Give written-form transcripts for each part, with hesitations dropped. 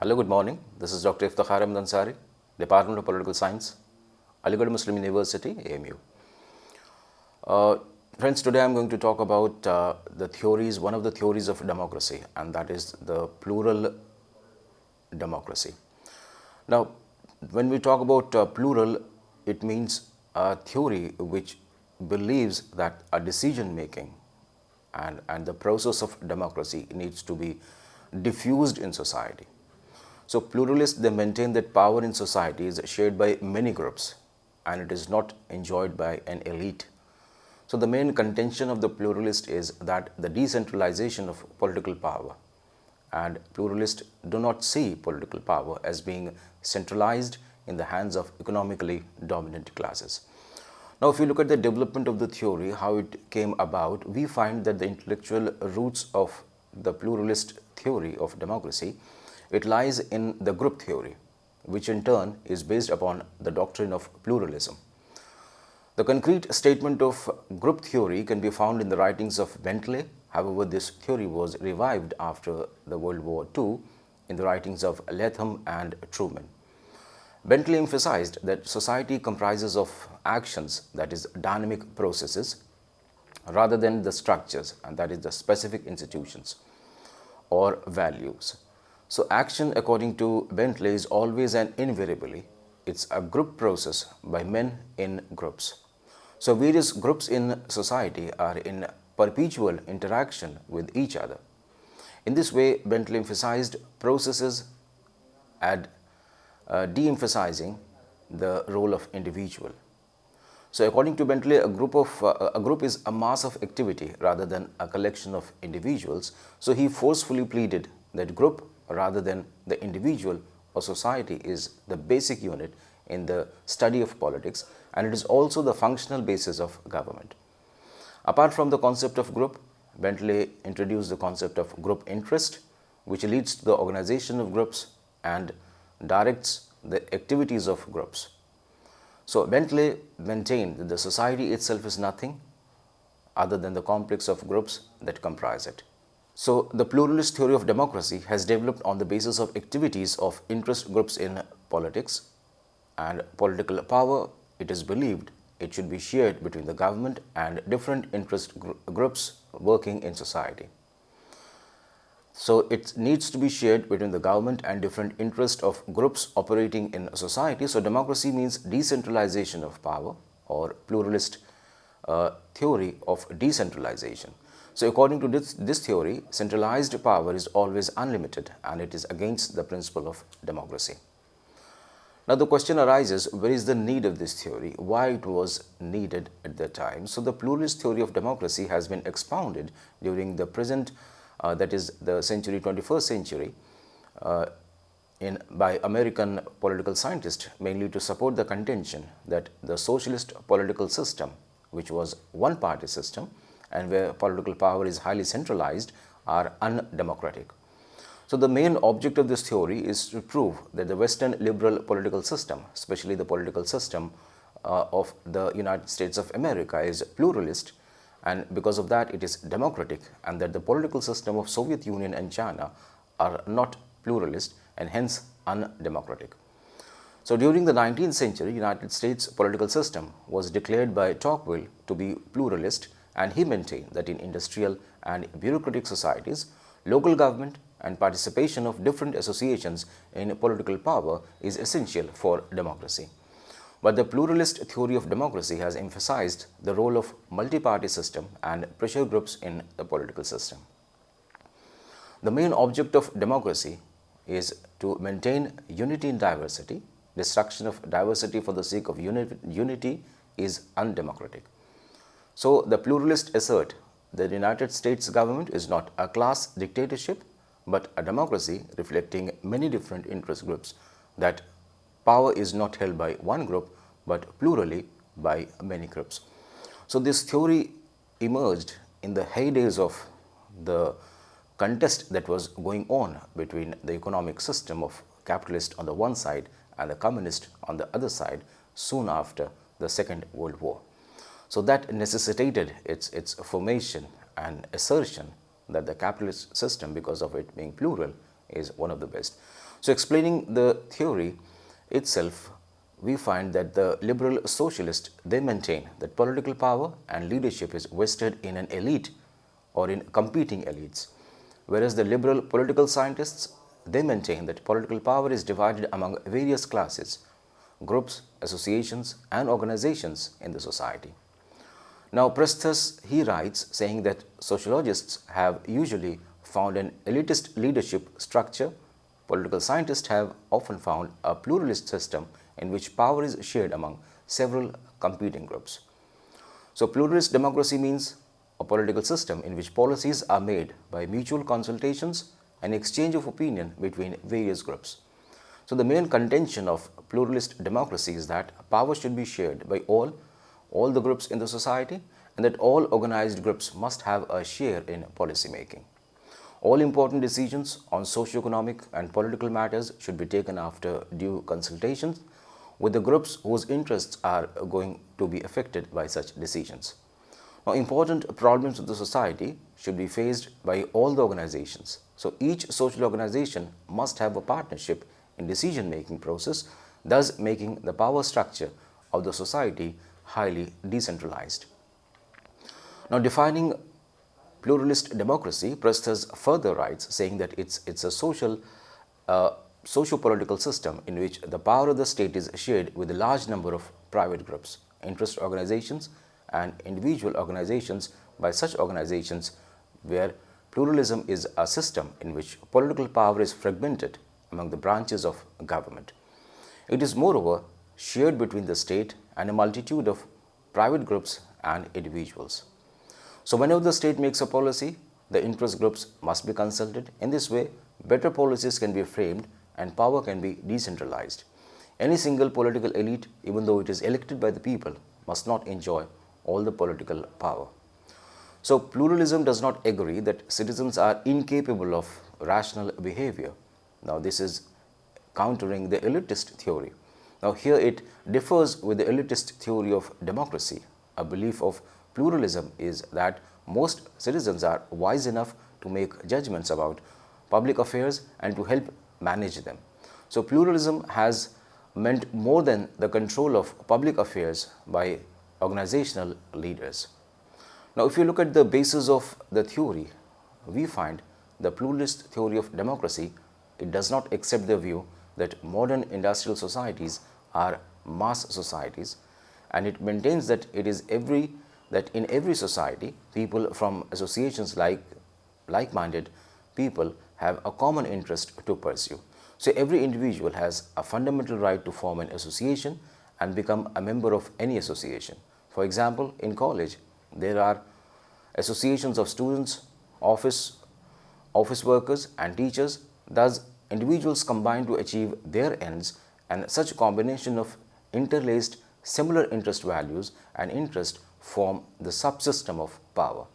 Hello, good morning. This is Dr. Iftikhar Ahmed Ansari, Department of Political Science, Aligarh Muslim University, AMU. Friends, today I'm going to talk about one of the theories of democracy, and that is the plural democracy. Now, when we talk about plural, it means a theory which believes that a decision making and the process of democracy needs to be diffused in society. So pluralists, they maintain that power in society is shared by many groups and it is not enjoyed by an elite. So the main contention of the pluralist is that the decentralization of political power, and pluralists do not see political power as being centralized in the hands of economically dominant classes. Now, if you look at the development of the theory, how it came about, we find that the intellectual roots of the pluralist theory of democracy, it lies in the group theory, which in turn is based upon the doctrine of pluralism. The concrete statement of group theory can be found in the writings of Bentley. However, this theory was revived after the World War II in the writings of Latham and Truman. Bentley emphasized that society comprises of actions, that is, dynamic processes, rather than the structures, and that is, the specific institutions or values. So, action, according to Bentley, is always and invariably, it's a group process by men in groups. So, various groups in society are in perpetual interaction with each other. In this way, Bentley emphasized processes and de-emphasizing the role of individual. So, according to Bentley, a group is a mass of activity rather than a collection of individuals. So, he forcefully pleaded that group rather than the individual or society is the basic unit in the study of politics, and it is also the functional basis of government. Apart from the concept of group, Bentley introduced the concept of group interest, which leads to the organization of groups and directs the activities of groups. So, Bentley maintained that the society itself is nothing other than the complex of groups that comprise it. So, the pluralist theory of democracy has developed on the basis of activities of interest groups in politics and political power. It is believed it should be shared between the government and different interest groups working in society. So, it needs to be shared between the government and different interest of groups operating in society. So, democracy means decentralization of power, or pluralist theory of decentralization. So, according to this theory, centralized power is always unlimited and it is against the principle of democracy. Now, the question arises, where is the need of this theory? Why it was needed at that time? So, the pluralist theory of democracy has been expounded during the present, that is the 21st century, by American political scientists, mainly to support the contention that the socialist political system, which was one-party system and where political power is highly centralized, are undemocratic. So, the main object of this theory is to prove that the Western liberal political system, especially the political system of the United States of America, is pluralist, and because of that it is democratic, and that the political system of Soviet Union and China are not pluralist and hence undemocratic. So, during the 19th century, United States political system was declared by Tocqueville to be pluralist, and he maintained that in industrial and bureaucratic societies, local government and participation of different associations in political power is essential for democracy. But the pluralist theory of democracy has emphasized the role of multi-party system and pressure groups in the political system. The main object of democracy is to maintain unity in diversity. Destruction of diversity for the sake of unity is undemocratic. So, the pluralists assert that the United States government is not a class dictatorship, but a democracy reflecting many different interest groups, that power is not held by one group, but plurally by many groups. So, this theory emerged in the heydays of the contest that was going on between the economic system of capitalist on the one side and the communist on the other side soon after the Second World War. So, that necessitated its formation and assertion that the capitalist system, because of it being plural, is one of the best. So explaining the theory itself, we find that the liberal socialists, they maintain that political power and leadership is vested in an elite or in competing elites, whereas the liberal political scientists, they maintain that political power is divided among various classes, groups, associations and organizations in the society. Now, Presthus, he writes saying that sociologists have usually found an elitist leadership structure. Political scientists have often found a pluralist system in which power is shared among several competing groups. So, pluralist democracy means a political system in which policies are made by mutual consultations and exchange of opinion between various groups. So, the main contention of pluralist democracy is that power should be shared by all the groups in the society, and that all organized groups must have a share in policy making. All important decisions on socio-economic and political matters should be taken after due consultations with the groups whose interests are going to be affected by such decisions. Now, important problems of the society should be faced by all the organizations. So, each social organization must have a partnership in decision-making process, thus making the power structure of the society highly decentralized. Now, defining pluralist democracy, Presthus further writes saying that it's a socio-political system in which the power of the state is shared with a large number of private groups, interest organizations and individual organizations by such organizations where pluralism is a system in which political power is fragmented among the branches of government. It is moreover shared between the state and a multitude of private groups and individuals. So, whenever the state makes a policy, the interest groups must be consulted. In this way, better policies can be framed and power can be decentralized. Any single political elite, even though it is elected by the people, must not enjoy all the political power. So, pluralism does not agree that citizens are incapable of rational behavior. Now, this is countering the elitist theory. Now, here it differs with the elitist theory of democracy. A belief of pluralism is that most citizens are wise enough to make judgments about public affairs and to help manage them. So, pluralism has meant more than the control of public affairs by organizational leaders. Now, if you look at the basis of the theory, we find the pluralist theory of democracy, it does not accept the view that modern industrial societies are mass societies, and it maintains that in every society, people from associations like-minded people have a common interest to pursue. So, every individual has a fundamental right to form an association and become a member of any association. For example, in college, there are associations of students, office workers and teachers. Thus, individuals combine to achieve their ends, and such combination of interlaced similar interest values and interest form the subsystem of power.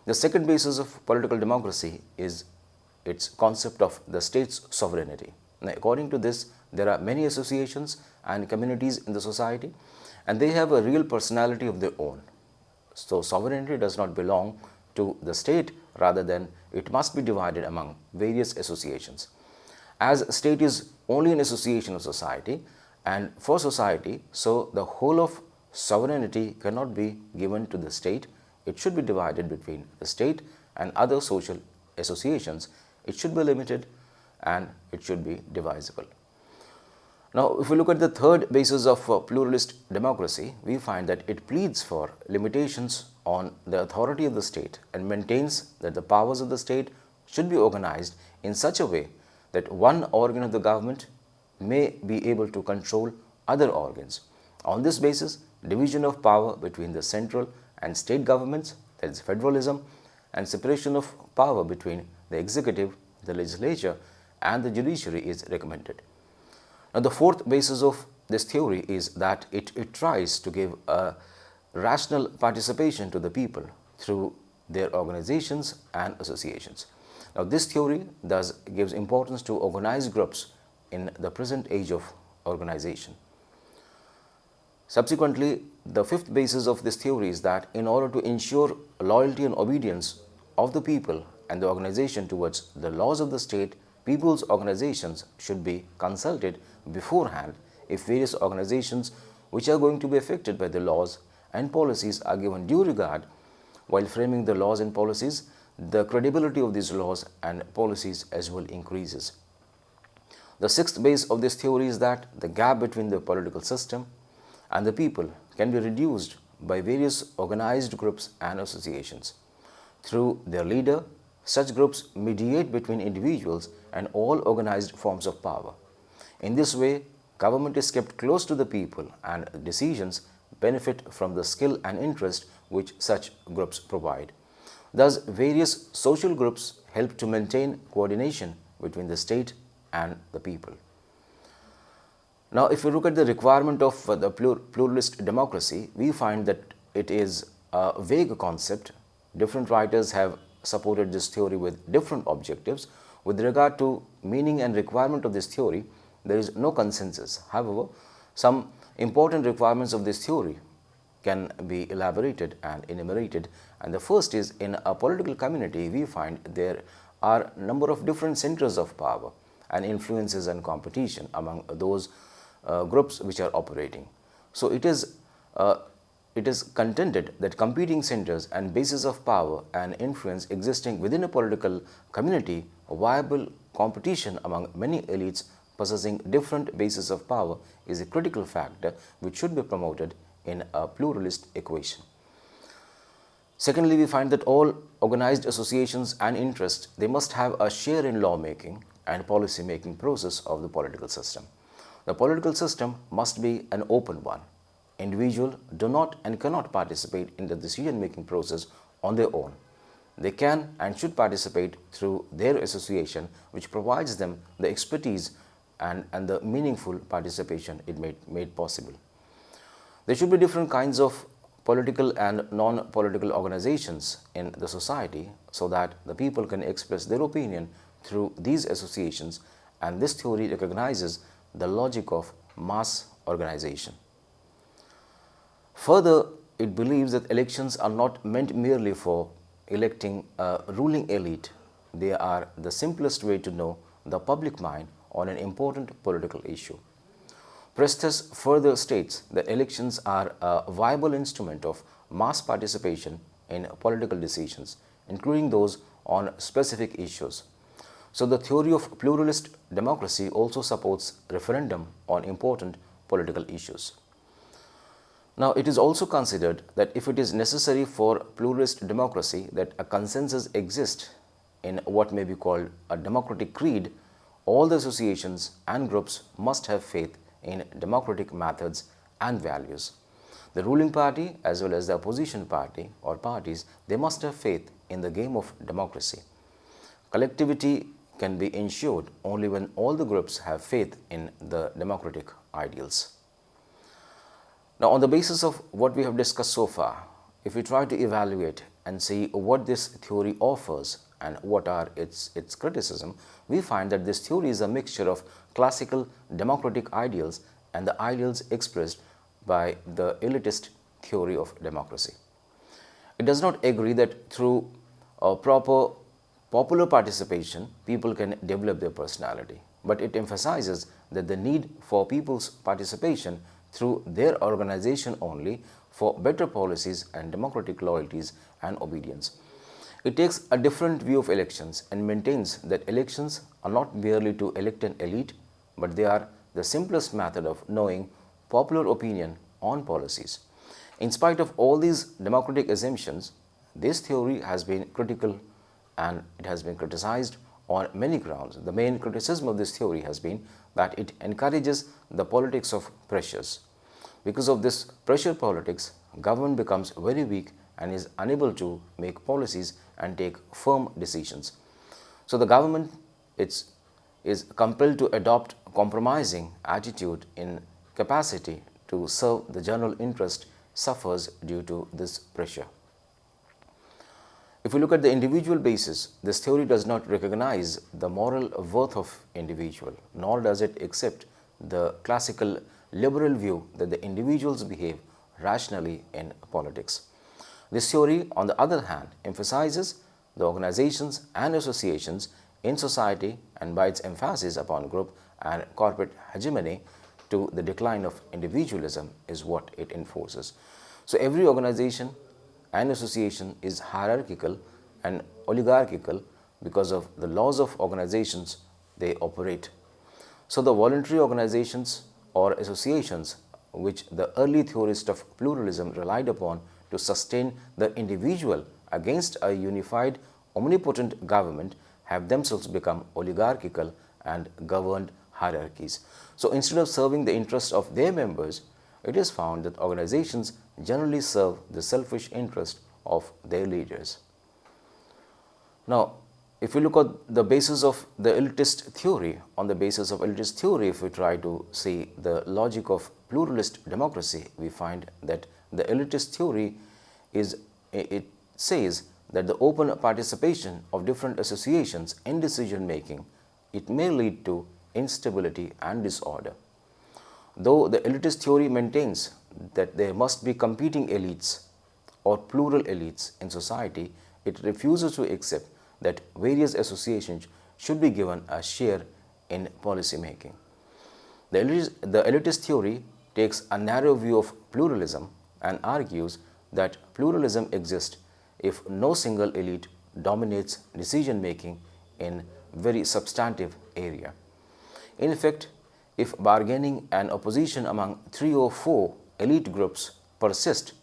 The second basis of political democracy is its concept of the state's sovereignty. Now, according to this, there are many associations and communities in the society, and they have a real personality of their own. So, sovereignty does not belong to the state, rather than it must be divided among various associations. As state is only an association of society and for society, so the whole of sovereignty cannot be given to the state. It should be divided between the state and other social associations. It should be limited and it should be divisible. Now, if we look at the third basis of pluralist democracy, we find that it pleads for limitations on the authority of the state and maintains that the powers of the state should be organized in such a way that one organ of the government may be able to control other organs. On this basis, division of power between the central and state governments, that is federalism, and separation of power between the executive, the legislature and the judiciary is recommended. Now, the fourth basis of this theory is that it tries to give a rational participation to the people through their organizations and associations. Now, this theory thus gives importance to organized groups in the present age of organization. Subsequently, the fifth basis of this theory is that in order to ensure loyalty and obedience of the people and the organization towards the laws of the state, people's organizations should be consulted beforehand if various organizations which are going to be affected by the laws and policies are given due regard while framing the laws and policies. The credibility of these laws and policies as well increases. The sixth base of this theory is that the gap between the political system and the people can be reduced by various organized groups and associations. Through their leader, such groups mediate between individuals and all organized forms of power. In this way, government is kept close to the people and decisions benefit from the skill and interest which such groups provide. Thus, various social groups help to maintain coordination between the state and the people. Now, if we look at the requirement of the pluralist democracy, we find that it is a vague concept. Different writers have supported this theory with different objectives. With regard to meaning and requirement of this theory, there is no consensus. However, some important requirements of this theory can be elaborated and enumerated. And the first is, in a political community, we find there are a number of different centers of power and influences and competition among those groups which are operating. So it is contended that competing centers and bases of power and influence existing within a political community, a viable competition among many elites possessing different bases of power is a critical factor which should be promoted in a pluralist equation. Secondly, we find that all organized associations and interests, they must have a share in lawmaking and policy making process of the political system. The political system must be an open one. Individuals do not and cannot participate in the decision making process on their own. They can and should participate through their association, which provides them the expertise and the meaningful participation it made possible. There should be different kinds of political and non-political organizations in the society so that the people can express their opinion through these associations, and this theory recognizes the logic of mass organization. Further, it believes that elections are not meant merely for electing a ruling elite. They are the simplest way to know the public mind on an important political issue. Prestes further states that elections are a viable instrument of mass participation in political decisions, including those on specific issues. So the theory of pluralist democracy also supports referendum on important political issues. Now, it is also considered that if it is necessary for pluralist democracy that a consensus exists in what may be called a democratic creed, all the associations and groups must have faith in democratic methods and values. The ruling party as well as the opposition party or parties, they must have faith in the game of democracy. Collectivity can be ensured only when all the groups have faith in the democratic ideals. Now, on the basis of what we have discussed so far, if we try to evaluate and see what this theory offers and what are its criticism, we find that this theory is a mixture of classical democratic ideals and the ideals expressed by the elitist theory of democracy. It does not agree that through a proper popular participation, people can develop their personality, but it emphasizes that the need for people's participation through their organization only for better policies and democratic loyalties and obedience. It takes a different view of elections and maintains that elections are not merely to elect an elite, but they are the simplest method of knowing popular opinion on policies. In spite of all these democratic assumptions, this theory has been critical and it has been criticized on many grounds. The main criticism of this theory has been that it encourages the politics of pressures. Because of this pressure politics, government becomes very weak and is unable to make policies and take firm decisions. So the government is compelled to adopt compromising attitude in capacity to serve the general interest suffers due to this pressure. If we look at the individual basis, this theory does not recognize the moral worth of individual, nor does it accept the classical liberal view that the individuals behave rationally in politics. This theory, on the other hand, emphasizes the organizations and associations in society and by its emphasis upon group and corporate hegemony to the decline of individualism is what it enforces. So every organization and association is hierarchical and oligarchical because of the laws of organizations they operate. So the voluntary organizations or associations which the early theorists of pluralism relied upon to sustain the individual against a unified omnipotent government have themselves become oligarchical and governed hierarchies. So instead of serving the interests of their members, it is found that organizations generally serve the selfish interest of their leaders. Now, if we look at the basis of the elitist theory, on the basis of elitist theory, if we try to see the logic of pluralist democracy, we find that the elitist theory it says that the open participation of different associations in decision making, it may lead to instability and disorder. Though the elitist theory maintains that there must be competing elites or plural elites in society, it refuses to accept that various associations should be given a share in policy making. The elitist theory takes a narrow view of pluralism and argues that pluralism exists if no single elite dominates decision making in very substantive area. In effect, if bargaining and opposition among 3 or 4 elite groups persist,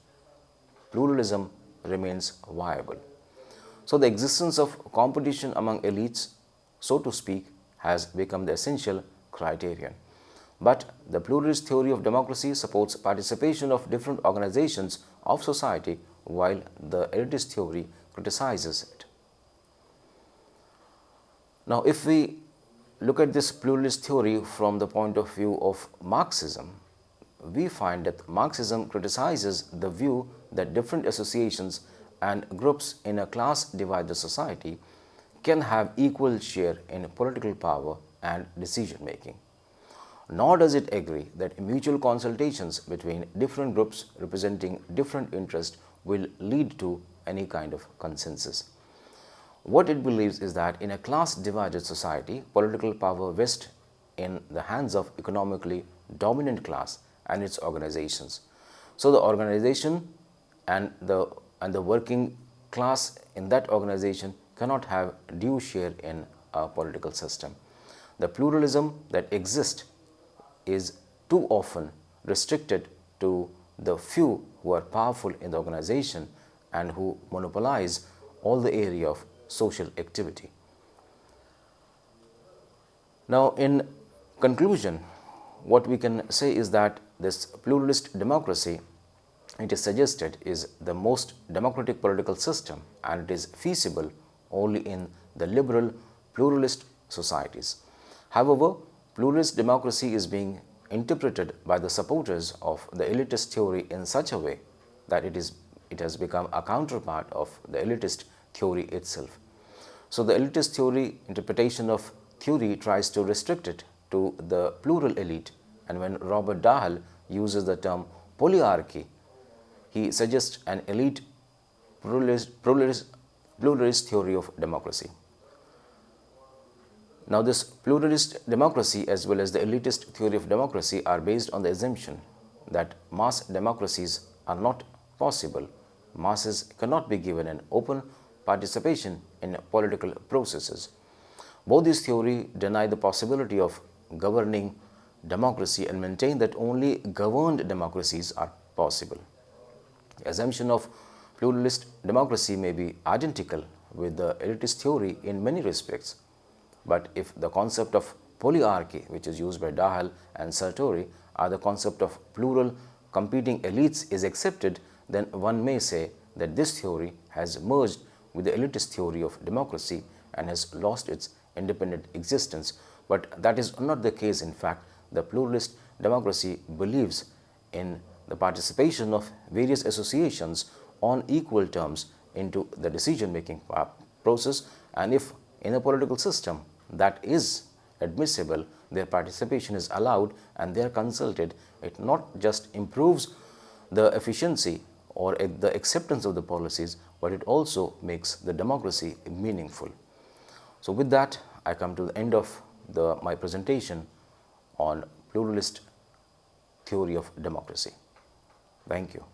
pluralism remains viable. So the existence of competition among elites, so to speak, has become the essential criterion. But the pluralist theory of democracy supports participation of different organizations of society, while the elitist theory criticizes it. Now, if we look at this pluralist theory from the point of view of Marxism, we find that Marxism criticizes the view that different associations and groups in a class-divided society can have equal share in political power and decision-making. Nor does it agree that mutual consultations between different groups representing different interests will lead to any kind of consensus. What it believes is that in a class-divided society, political power vests in the hands of economically dominant class and its organizations. So the organization and the working class in that organization cannot have due share in a political system. The pluralism that exists is too often restricted to the few who are powerful in the organization and who monopolize all the area of social activity. Now, in conclusion, what we can say is that this pluralist democracy, it is suggested, is the most democratic political system, and it is feasible only in the liberal pluralist societies. However, pluralist democracy is being interpreted by the supporters of the elitist theory in such a way that it has become a counterpart of the elitist theory itself. So the elitist theory interpretation of theory tries to restrict it to the plural elite, and when Robert Dahl uses the term polyarchy, he suggests an elite pluralist theory of democracy. Now, this pluralist democracy as well as the elitist theory of democracy are based on the assumption that mass democracies are not possible. Masses cannot be given an open participation in political processes. Both these theories deny the possibility of governing democracy and maintain that only governed democracies are possible. The assumption of pluralist democracy may be identical with the elitist theory in many respects, but if the concept of polyarchy, which is used by Dahl and Sartori, or the concept of plural competing elites is accepted, then one may say that this theory has merged with the elitist theory of democracy and has lost its independent existence. But that is not the case. In fact, the pluralist democracy believes in the participation of various associations on equal terms into the decision-making process, and if in a political system that is admissible, their participation is allowed and they are consulted, it not just improves the efficiency or the acceptance of the policies, but it also makes the democracy meaningful. So with that, I come to the end of my presentation on pluralist theory of democracy. Thank you.